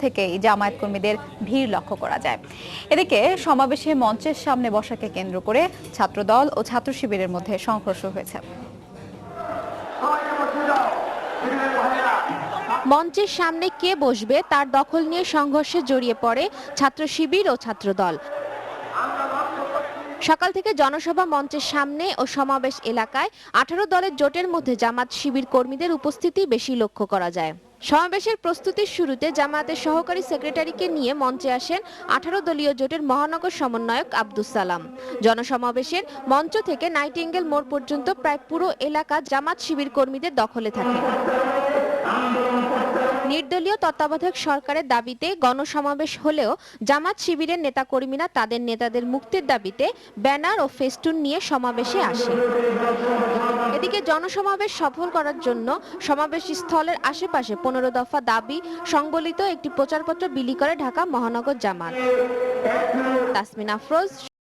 থেকেই জামায়াত কর্মীদের ভিড় লক্ষ্য করা যায়। এদিকে সমাবেশে মঞ্চের সামনে বসাকে কেন্দ্র করে ছাত্রদল ও ছাত্র শিবিরের মধ্যে সংঘর্ষ হয়েছে। মঞ্চের সামনে কে বসবে তার দখল নিয়ে সংঘর্ষে জড়িয়ে পড়ে ছাত্র শিবির ও ছাত্রদল। সকাল থেকে জনসভা মঞ্চের সামনে ও সমাবেশ এলাকায় 18 দলের জোটের মধ্যে জামাত শিবির কর্মীদের উপস্থিতি বেশি লক্ষ্য করা যায়। সমাবেশের প্রস্তুতির শুরুতে জামায়াতের সহকারী সেক্রেটারিকে নিয়ে মঞ্চে আসেন 18 দলীয় জোটের মহানগর সমন্বয়ক আব্দুস সালাম। জনসমাবেশের মঞ্চ থেকে নাইটিঙ্গেল মোড় পর্যন্ত প্রায় পুরো এলাকা জামাত শিবির কর্মীদের দখলে থাকে। নির্দলীয় তত্ত্বাবধায়ক সরকারের দাবিতে গণসমাবেশ হলেও জামাত শিবিরের নেতাকর্মীরা তাদের নেতাদের মুক্তির দাবিতে ব্যানার ও ফেস্টুন নিয়ে সমাবেশে আসে। এদিকে জনসমাবেশ সফল করার জন্য সমাবেশ স্থলের আশেপাশে 15 দফা দাবি সংবলিত একটি প্রচারপত্র বিলি করে ঢাকা মহানগর জামাত। তাসমিন আফরোজ।